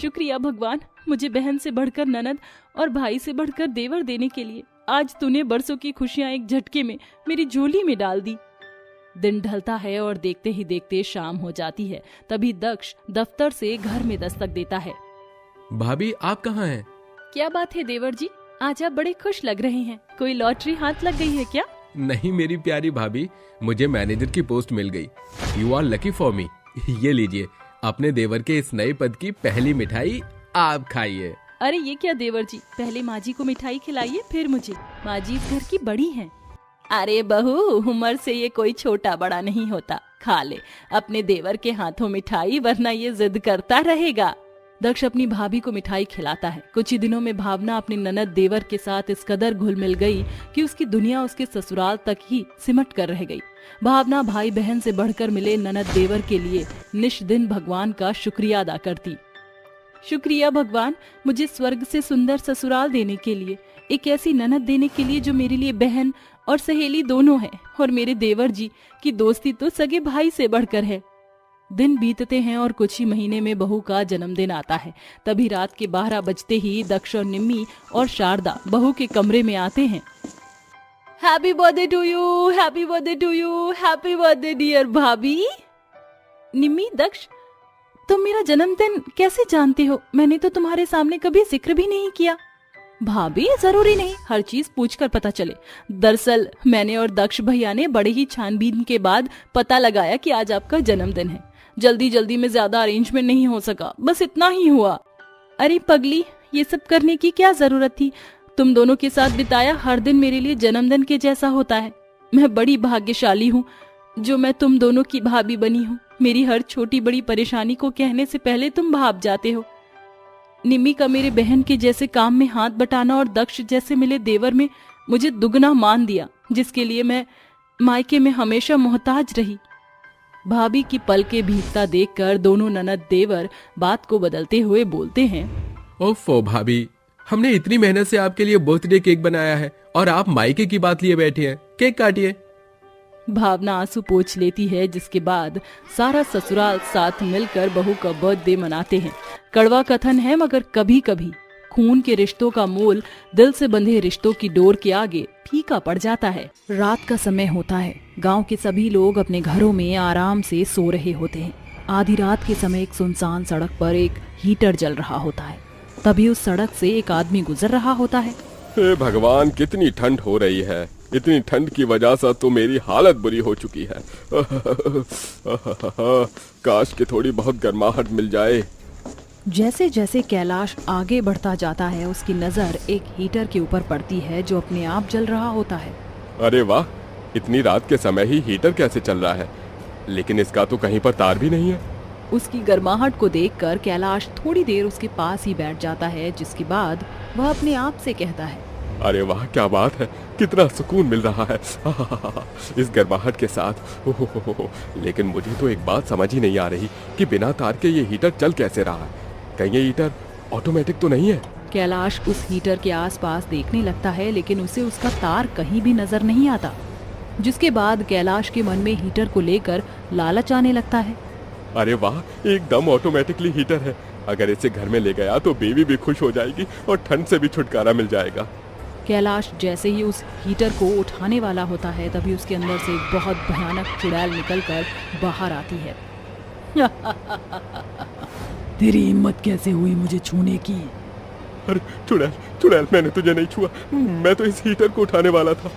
शुक्रिया भगवान, मुझे बहन से बढ़कर ननद और भाई से बढ़कर देवर देने के लिए। आज तूने बरसों की खुशियां एक झटके में मेरी झोली में डाल दी। दिन ढलता है और देखते ही देखते शाम हो जाती है। तभी दक्ष दफ्तर से घर में दस्तक देता है। भाभी आप कहाँ हैं? क्या बात है देवर जी, आज आप बड़े खुश लग रहे हैं। कोई लॉटरी हाथ लग गई है क्या? नहीं मेरी प्यारी भाभी, मुझे मैनेजर की पोस्ट मिल गई। You are lucky for me. ये लीजिए अपने देवर के इस नए पद की पहली मिठाई, आप खाइए। अरे ये क्या देवर जी, पहले माँ जी को मिठाई खिलाइए फिर मुझे। माँ जी इस घर की बड़ी हैं। अरे बहू, उम्र से ये कोई छोटा बड़ा नहीं होता। खा ले अपने देवर के हाथों मिठाई, वरना ये जिद करता रहेगा। दक्ष अपनी भाभी को मिठाई खिलाता है। कुछ ही दिनों में भावना अपनी ननद देवर के साथ इस कदर घुल मिल गई कि उसकी दुनिया उसके ससुराल तक ही सिमट कर रह गई। भावना भाई बहन से बढ़कर मिले ननद देवर के लिए निश दिन भगवान का शुक्रिया अदा करती। शुक्रिया भगवान, मुझे स्वर्ग से सुंदर ससुराल देने के लिए, एक ऐसी ननद देने के लिए जो मेरे लिए बहन और सहेली दोनों है, और मेरे देवर जी की दोस्ती तो सगे भाई से बढ़कर है। दिन बीतते हैं और कुछ ही महीने में बहू का जन्मदिन आता है। तभी रात के 12 बजते ही दक्ष और निम्मी और शारदा बहू के कमरे में आते हैं। Happy birthday to you, happy birthday to you, happy birthday dear भाभी। निम्मी, दक्ष, तुम मेरा जन्मदिन कैसे जानते हो? मैंने तो तुम्हारे सामने कभी जिक्र भी नहीं किया। भाभी जरूरी नहीं हर चीज पूछकर पता चले। दरअसल मैंने और दक्ष भैया ने बड़े ही छानबीन के बाद पता लगाया कि आज आपका जन्मदिन है। जल्दी जल्दी में ज्यादा अरेंजमेंट नहीं हो सका, बस इतना ही हुआ। अरे पगली, ये सब करने की क्या जरूरत थी? तुम दोनों के साथ बिताया हर दिन मेरे लिए जन्मदिन के जैसा होता है। मैं बड़ी भाग्यशाली हूँ जो मैं तुम दोनों की भाभी बनी हूँ। मेरी हर छोटी बड़ी परेशानी को कहने से पहले तुम भाप जाते हो। निम्मी का मेरे बहन के जैसे काम में हाथ बटाना और दक्ष जैसे मिले देवर में मुझे दुगना मान दिया, जिसके लिए मैं मायके में हमेशा मोहताज रही। भाभी की पलके भीगता देखकर दोनों ननद देवर बात को बदलते हुए बोलते हैं। ओफो भाभी, हमने इतनी मेहनत से आपके लिए बर्थडे केक बनाया है और आप मायके की बात लिए बैठे हैं। केक काटिए। भावना आंसू पोंछ लेती है, जिसके बाद सारा ससुराल साथ मिलकर बहू का बर्थडे मनाते हैं। कड़वा कथन है, मगर कभी कभी खून के रिश्तों का मोल दिल से बंधे रिश्तों की डोर के आगे फीका पड़ जाता है। रात का समय होता है। गांव के सभी लोग अपने घरों में आराम से सो रहे होते हैं। आधी रात के समय एक सुनसान सड़क पर एक हीटर जल रहा होता है। तभी उस सड़क से एक आदमी गुजर रहा होता है। हे भगवान, कितनी ठंड हो रही है। इतनी ठंड की वजह से तो मेरी हालत बुरी हो चुकी है। काश कि थोड़ी बहुत गर्माहट मिल जाए। जैसे जैसे कैलाश आगे बढ़ता जाता है, उसकी नजर एक हीटर के ऊपर पड़ती है जो अपने आप जल रहा होता है। अरे वाह, इतनी रात के समय ही हीटर कैसे चल रहा है? लेकिन इसका तो कहीं पर तार भी नहीं है। उसकी गर्माहट को देखकर कैलाश थोड़ी देर उसके पास ही बैठ जाता है, जिसके बाद वह अपने आप से कहता है, अरे वाह, क्या बात है, कितना सुकून मिल रहा है इस गर्माहट के साथ। लेकिन मुझे तो एक बात समझ ही नहीं आ रही कि बिना तार के ये हीटर चल कैसे रहा है। कहीं ये हीटर ऑटोमेटिक तो नहीं है? कैलाश उस हीटर के आसपास देखने लगता है, लेकिन उसे उसका तार कहीं भी नजर नहीं आता। जिसके बाद कैलाश के मन में हीटर को लेकर लालच आने लगता है। अरे वाह, एकदम ऑटोमेटिकली हीटर है। अगर इसे घर में ले गया तो बेबी भी खुश हो जाएगी और ठंड से भी छुटकारा मिल जाएगा। कैलाश जैसे ही उस हीटर को उठाने वाला होता है, तभी उसके अंदर से एक बहुत भयानक चुड़ैल निकलकर बाहर आती है। तेरी हिम्मत कैसे हुई मुझे छूने की? अरे चुड़ैल, चुड़ैल, मैंने तुझे नहीं छुआ। मैं तो इस हीटर को उठाने वाला था।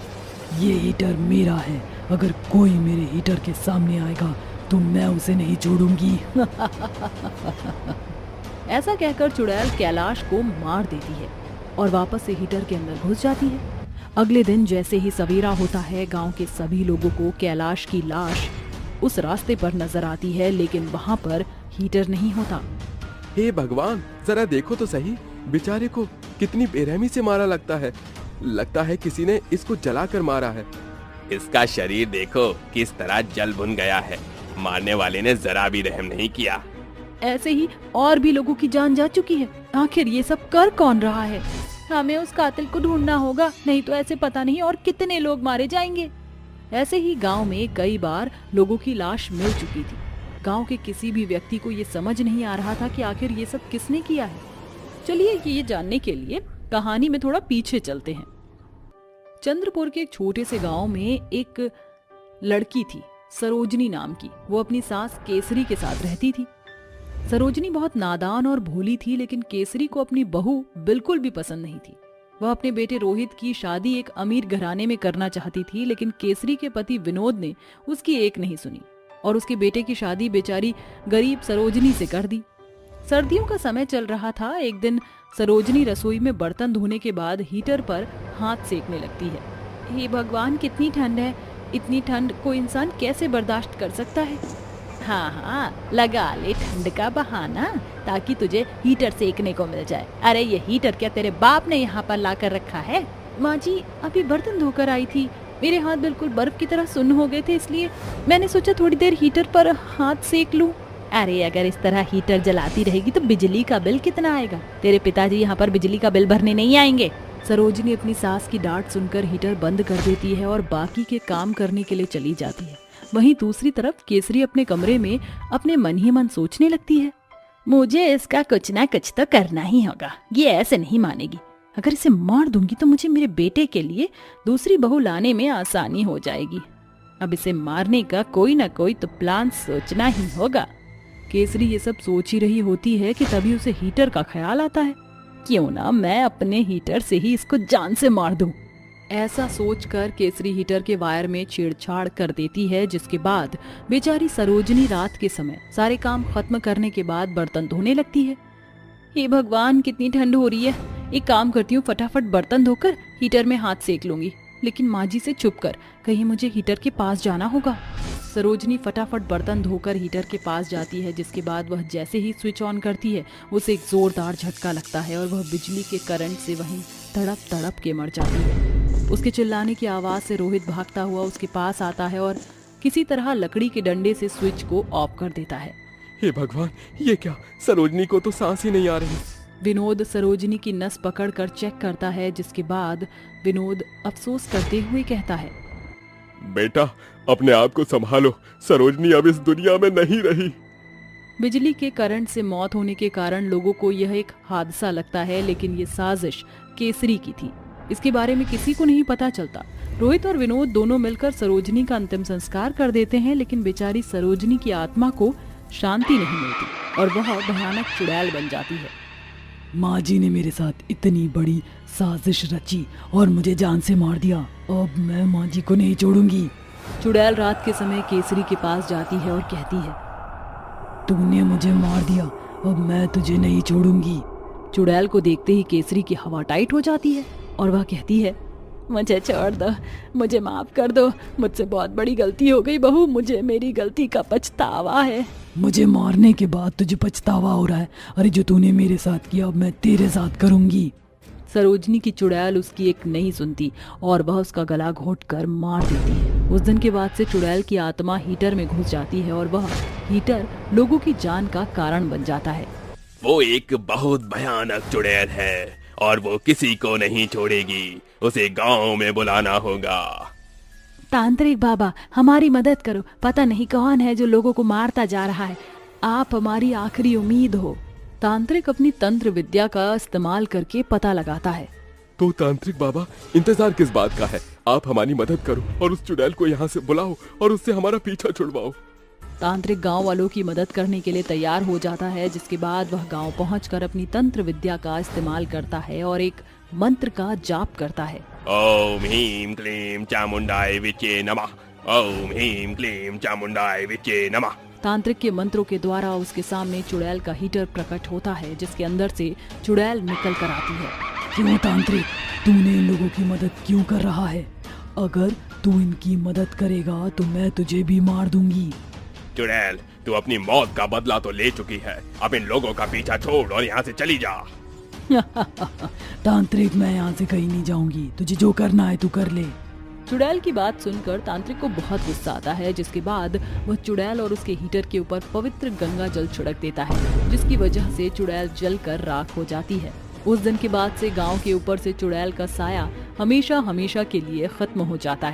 ये हीटर मेरा है। अगर कोई मेरे हीटर के सामने आएगा तो मैं उसे नहीं छोड़ूंगी। ऐसा कहकर चुड़ैल कैलाश को मार देती है और वापस से हीटर के अंदर घुस जाती है। अगले दिन जैसे ही सवेरा होता है, गांव के सभी लोगों को कैलाश की लाश उस रास्ते पर नजर आती है, लेकिन वहां पर हीटर नहीं होता। हे भगवान, जरा देखो तो सही, बेचारे को कितनी बेरहमी से मारा लगता है किसी ने इसको जलाकर मारा है। इसका शरीर देखो किस तरह जल भुन गया है, मारने वाले ने जरा भी रहम नहीं किया। ऐसे ही और भी लोगों की जान जा चुकी है। आखिर ये सब कर कौन रहा है? हमें उस कातिल को ढूंढना होगा, नहीं तो ऐसे पता नहीं और कितने लोग मारे जाएंगे। ऐसे ही गांव में कई बार लोगों की लाश मिल चुकी थी। गांव के किसी भी व्यक्ति को ये समझ नहीं आ रहा था कि आखिर ये सब किसने किया है। चलिए ये जानने के लिए कहानी में थोड़ा पीछे चलते हैं। चंद्रपुर के एक छोटे से गांव में एक लड़की थी, सरोजनी नाम की। वो अपनी सास केसरी के साथ रहती थी। सरोजनी बहुत नादान और भोली थी, लेकिन केसरी को अपनी बहू बिल्कुल भी पसंद नहीं थी। वह अपने बेटे रोहित की शादी एक अमीर घराने में करना चाहती थी, लेकिन केसरी के पति विनोद ने उसकी एक नहीं सुनी और उसके बेटे की शादी बेचारी गरीब सरोजनी से कर दी। सर्दियों का समय चल रहा था। एक दिन सरोजनी रसोई में बर्तन धोने के बाद हीटर पर हाथ सेकने लगती है। हे भगवान, कितनी ठंड है! इतनी ठंड कोई इंसान कैसे बर्दाश्त कर सकता है? हाँ, लगा ले ठंड का बहाना ताकि तुझे हीटर सेकने को मिल जाए। अरे ये हीटर क्या तेरे बाप ने यहाँ पर ला कर रखा है? माँ जी, अभी बर्तन धोकर आई थी, मेरे हाथ बिल्कुल बर्फ की तरह सुन्न हो गए थे, इसलिए मैंने सोचा थोड़ी देर हीटर पर हाथ सेक लूं। अरे अगर इस तरह हीटर जलाती रहेगी तो बिजली का बिल कितना आएगा? तेरे पिताजी यहाँ पर बिजली का बिल भरने नहीं आएंगे। सरोजनी अपनी सास की डांट सुनकर हीटर बंद कर देती है और बाकी के काम करने के लिए चली जाती है। वहीं दूसरी तरफ केसरी अपने कमरे में अपने मन ही मन सोचने लगती है, मुझे इसका कुछ ना कुछ तो करना ही होगा। ये ऐसे नहीं मानेगी। अगर इसे मार दूंगी तो मुझे मेरे बेटे के लिए दूसरी बहू लाने में आसानी हो जाएगी। अब इसे मारने का कोई ना कोई तो प्लान सोचना ही होगा। केसरी ये सब सोच ही रही होती है कि तभी उसे हीटर का ख्याल आता है। क्यों ना मैं अपने हीटर से ही इसको जान से मार दूं। ऐसा सोचकर केसरी हीटर के वायर में छेड़छाड़ कर देती है, जिसके बाद बेचारी सरोजनी रात के समय सारे काम खत्म करने के बाद बर्तन धोने लगती है। हे भगवान, कितनी ठंड हो रही है। एक काम करती हूँ, फटाफट बर्तन धोकर हीटर में हाथ सेक लूंगी, लेकिन माँ जी से छुप कर, कहीं मुझे हीटर के पास जाना होगा। सरोजनी फटाफट बर्तन धोकर हीटर के पास जाती है, जिसके बाद वह जैसे ही स्विच ऑन करती है उसे एक जोरदार झटका लगता है और वह बिजली के करंट से वहीं तड़प तड़प के मर जाती है। उसके चिल्लाने की आवाज से रोहित भागता हुआ उसके पास आता है और किसी तरह लकड़ी के डंडे से स्विच को ऑफ कर देता है। हे भगवान, ये क्या? सरोजनी को तो सांस ही नहीं आ रही। विनोद सरोजनी की नस पकड़कर चेक करता है, जिसके बाद विनोद अफसोस करते हुए कहता है, बेटा अपने आप को संभालो, सरोजनी अब इस दुनिया में नहीं रही। बिजली के करंट से मौत होने के कारण लोगों को यह एक हादसा लगता है, लेकिन ये साजिश केसरी की थी। इसके बारे में किसी को नहीं पता चलता। रोहित और विनोद दोनों मिलकर सरोजनी का अंतिम संस्कार कर देते हैं, लेकिन बेचारी सरोजनी की आत्मा को शांति नहीं मिलती और वह भयानक चुड़ैल बन जाती है। माँ जी ने मेरे साथ इतनी बड़ी साजिश रची और मुझे जान से मार दिया। अब मैं माँ जी को नहीं छोड़ूंगी। चुड़ैल रात के समय केसरी के पास जाती है और कहती है, तूने मुझे मार दिया, अब मैं तुझे नहीं छोड़ूंगी। चुड़ैल को देखते ही केसरी की हवा टाइट हो जाती है और वह कहती है, मुझे छोड़ दो, मुझे माफ कर दो, मुझसे बहुत बड़ी गलती हो गई बहू, मुझे मेरी गलती का पछतावा है। मुझे मारने के बाद तुझे पछतावा हो रहा है? अरे जो तूने मेरे साथ किया अब मैं तेरे साथ करूंगी। सरोजनी की चुड़ैल उसकी एक नहीं सुनती और वह उसका गला घोंटकर मार देती है। उस दिन के बाद से चुड़ैल की आत्मा हीटर में घुस जाती है और वह हीटर लोगों की जान का कारण बन जाता है। वो एक बहुत भयानक चुड़ैल है और वो किसी को नहीं छोड़ेगी। उसे गांव में बुलाना होगा। तांत्रिक बाबा, हमारी मदद करो, पता नहीं कौन है जो लोगों को मारता जा रहा है, आप हमारी आखिरी उम्मीद हो। तांत्रिक अपनी तंत्र विद्या का इस्तेमाल करके पता लगाता है। तो तांत्रिक बाबा, इंतजार किस बात का है? आप हमारी मदद करो और उस चुड़ैल को यहाँ से बुलाओ और उससे हमारा पीछा छुड़वाओ। तांत्रिक गांव वालों की मदद करने के लिए तैयार हो जाता है, जिसके बाद वह गांव पहुंचकर अपनी तंत्र विद्या का इस्तेमाल करता है और एक मंत्र का जाप करता है। ओम ह्रीं क्लीं चामुंडाय विचे नमः, ओम ह्रीं क्लीं चामुंडाय विचे नमः। तांत्रिक के मंत्रों के द्वारा उसके सामने चुड़ैल का हीटर प्रकट होता है, जिसके अंदर से चुड़ैल निकल कर आती है। क्यों तांत्रिक, तूने इन लोगों की मदद क्यों कर रहा है? अगर तू इनकी मदद करेगा तो मैं तुझे भी मार दूंगी। चुड़ैल, तू अपनी मौत का बदला तो ले चुकी है, अब इन लोगों का पीछा छोड़ और यहाँ से चली जा। तांत्रिक, मैं यहाँ से कहीं नहीं जाऊंगी, तुझे जो करना है तू कर ले। चुड़ैल की बात सुनकर तांत्रिक को बहुत गुस्सा आता है, जिसके बाद वह चुड़ैल और उसके हीटर के ऊपर पवित्र गंगा जल छिड़क देता है, जिसकी वजह से चुड़ैल जलकर राख हो जाती है। उस दिन के बाद से गांव के ऊपर से चुड़ैल का साया हमेशा हमेशा के लिए खत्म हो जाता है।